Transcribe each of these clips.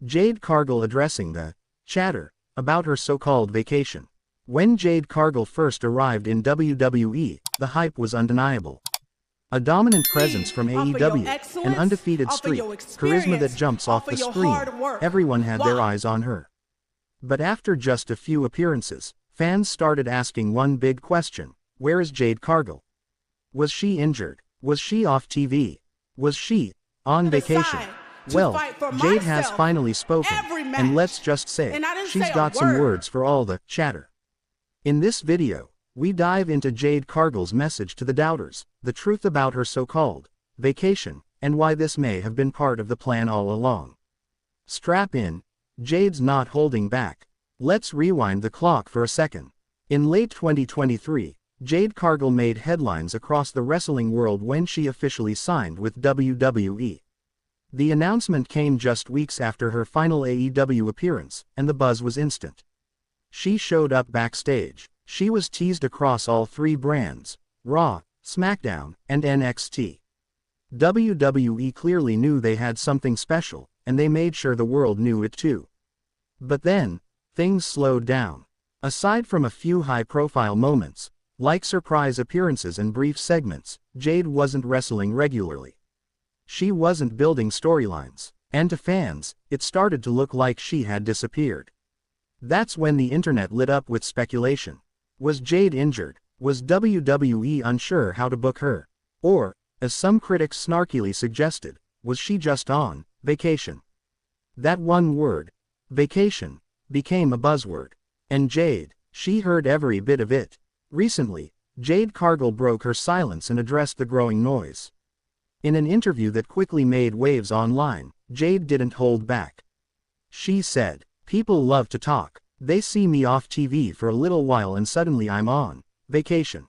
Jade Cargill addressing the chatter about her so-called vacation. When Jade Cargill first arrived in WWE, the hype was undeniable. A dominant presence from AEW, an undefeated streak, charisma that jumps off the screen, everyone had their eyes on her. But after just a few appearances, fans started asking one big question: where is Jade Cargill? Was she injured? Was she off TV? Was she on vacation? Well, Jade has finally spoken, and let's just say, she's got some words for all the chatter. In this video, we dive into Jade Cargill's message to the doubters, the truth about her so-called vacation, and why this may have been part of the plan all along. Strap in, Jade's not holding back. Let's rewind the clock for a second. In late 2023, Jade Cargill made headlines across the wrestling world when she officially signed with WWE. The announcement came just weeks after her final AEW appearance, and the buzz was instant. She showed up backstage. She was teased across all three brands: Raw, SmackDown, and NXT. WWE clearly knew they had something special, and they made sure the world knew it too. But then, things slowed down. Aside from a few high-profile moments, like surprise appearances and brief segments, Jade wasn't wrestling regularly. She wasn't building storylines, and to fans, it started to look like she had disappeared. That's when the internet lit up with speculation. Was Jade injured? Was WWE unsure how to book her? Or, as some critics snarkily suggested, was she just on vacation? That one word, vacation, became a buzzword. And Jade, she heard every bit of it. Recently, Jade Cargill broke her silence and addressed the growing noise. In an interview that quickly made waves online, Jade didn't hold back. She said, "People love to talk. They see me off TV for a little while and suddenly I'm on vacation.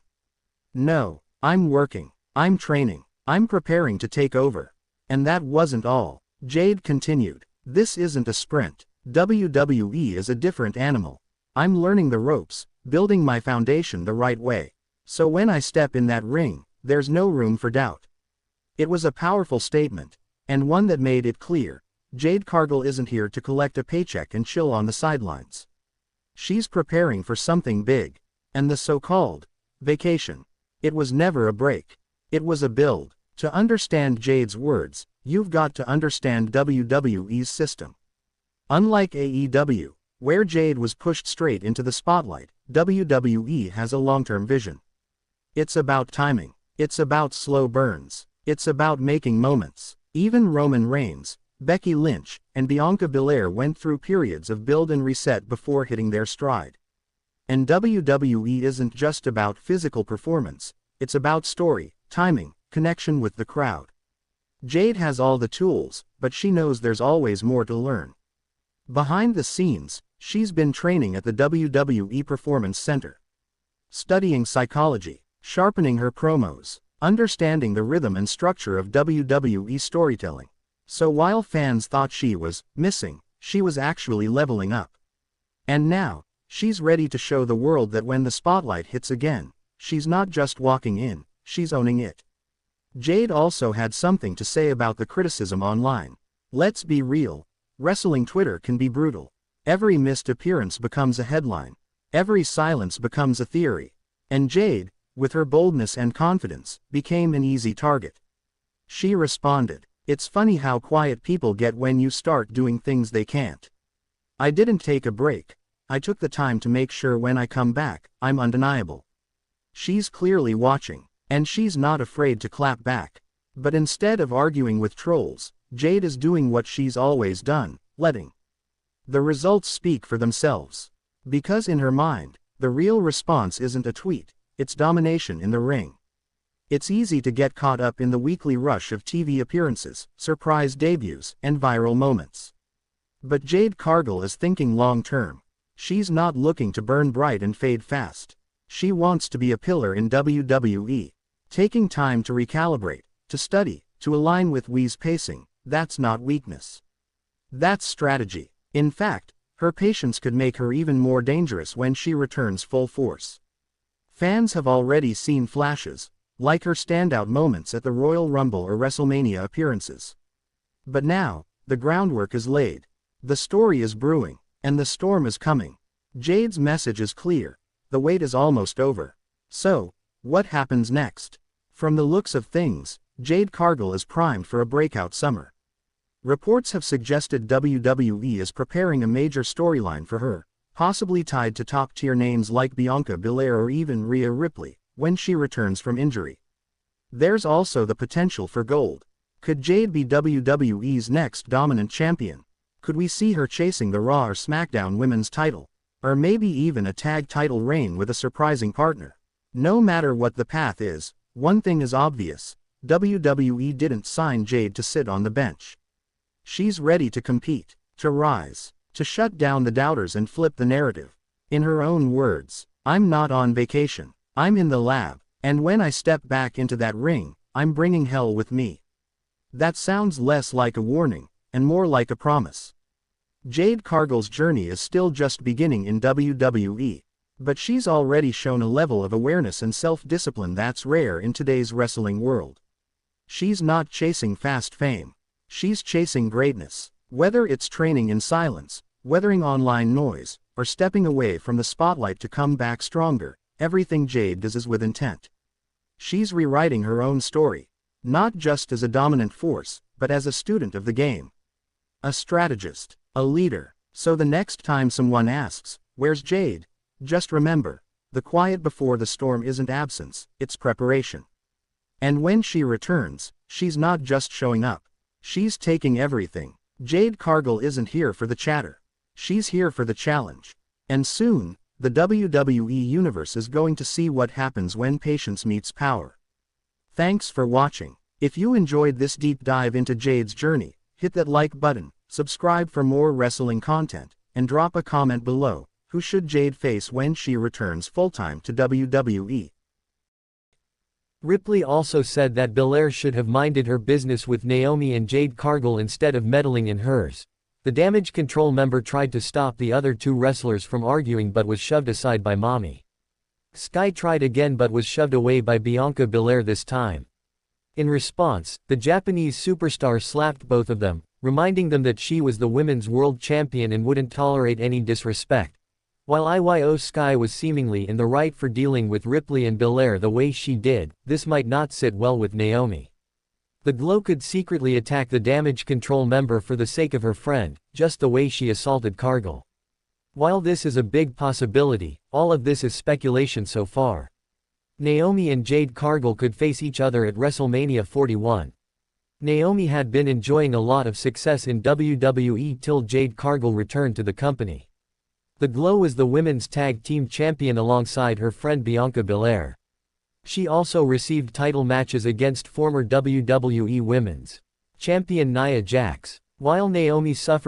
No, I'm working. I'm training. I'm preparing to take over." And that wasn't all. Jade continued, "This isn't a sprint. WWE is a different animal. I'm learning the ropes, building my foundation the right way. So when I step in that ring, there's no room for doubt." It was a powerful statement, and one that made it clear, Jade Cargill isn't here to collect a paycheck and chill on the sidelines. She's preparing for something big. And the so-called vacation, it was never a break. It was a build. To understand Jade's words, you've got to understand WWE's system. Unlike AEW, where Jade was pushed straight into the spotlight, WWE has a long-term vision. It's about timing. It's about slow burns. It's about making moments. Even Roman Reigns, Becky Lynch, and Bianca Belair went through periods of build and reset before hitting their stride. And WWE isn't just about physical performance, it's about story, timing, connection with the crowd. Jade has all the tools, but she knows there's always more to learn. Behind the scenes, she's been training at the WWE Performance Center. Studying psychology, sharpening her promos, understanding the rhythm and structure of WWE storytelling. So while fans thought she was missing, she was actually leveling up. And now, she's ready to show the world that when the spotlight hits again, she's not just walking in, she's owning it. Jade also had something to say about the criticism online. Let's be real, wrestling Twitter can be brutal. Every missed appearance becomes a headline. Every silence becomes a theory. And Jade, with her boldness and confidence, became an easy target. She responded, "It's funny how quiet people get when you start doing things they can't. I didn't take a break. I took the time to make sure when I come back, I'm undeniable." She's clearly watching, and she's not afraid to clap back. But instead of arguing with trolls, Jade is doing what she's always done, letting the results speak for themselves. Because in her mind, the real response isn't a tweet, it's domination in the ring. It's easy to get caught up in the weekly rush of TV appearances, surprise debuts, and viral moments. But Jade Cargill is thinking long-term. She's not looking to burn bright and fade fast. She wants to be a pillar in WWE. Taking time to recalibrate, to study, to align with WWE's pacing, that's not weakness. That's strategy. In fact, her patience could make her even more dangerous when she returns full force. Fans have already seen flashes, like her standout moments at the Royal Rumble or WrestleMania appearances. But now, the groundwork is laid. The story is brewing, and the storm is coming. Jade's message is clear. The wait is almost over. So, what happens next? From the looks of things, Jade Cargill is primed for a breakout summer. Reports have suggested WWE is preparing a major storyline for her, possibly tied to top-tier names like Bianca Belair or even Rhea Ripley, when she returns from injury. There's also the potential for gold. Could Jade be WWE's next dominant champion? Could we see her chasing the Raw or SmackDown Women's title? Or maybe even a tag title reign with a surprising partner? No matter what the path is, one thing is obvious: WWE didn't sign Jade to sit on the bench. She's ready to compete, to rise, to shut down the doubters and flip the narrative. In her own words, "I'm not on vacation, I'm in the lab, and when I step back into that ring, I'm bringing hell with me." That sounds less like a warning, and more like a promise. Jade Cargill's journey is still just beginning in WWE, but she's already shown a level of awareness and self-discipline that's rare in today's wrestling world. She's not chasing fast fame. She's chasing greatness. Whether it's training in silence, weathering online noise, or stepping away from the spotlight to come back stronger, everything Jade does is with intent. She's rewriting her own story, not just as a dominant force, but as a student of the game. A strategist, a leader. So the next time someone asks, "Where's Jade?" just remember, the quiet before the storm isn't absence, it's preparation. And when she returns, she's not just showing up. She's taking everything. Jade Cargill isn't here for the chatter. She's here for the challenge. And soon, the WWE Universe is going to see what happens when patience meets power. Thanks for watching. If you enjoyed this deep dive into Jade's journey, hit that like button, subscribe for more wrestling content, and drop a comment below. Who should Jade face when she returns full-time to WWE? Ripley also said that Belair should have minded her business with Naomi and Jade Cargill instead of meddling in hers. The Damage Control member tried to stop the other two wrestlers from arguing but was shoved aside by Mommy. Sky tried again but was shoved away by Bianca Belair this time. In response, the Japanese superstar slapped both of them, reminding them that she was the women's world champion and wouldn't tolerate any disrespect. While IYO Sky was seemingly in the right for dealing with Ripley and Belair the way she did, this might not sit well with Naomi. The Glow could secretly attack the Damage Control member for the sake of her friend, just the way she assaulted Cargill. While this is a big possibility, all of this is speculation so far. Naomi and Jade Cargill could face each other at WrestleMania 41. Naomi had been enjoying a lot of success in WWE till Jade Cargill returned to the company. The Glow was the women's tag team champion alongside her friend Bianca Belair. She also received title matches against former WWE Women's Champion Nia Jax. While Naomi suffered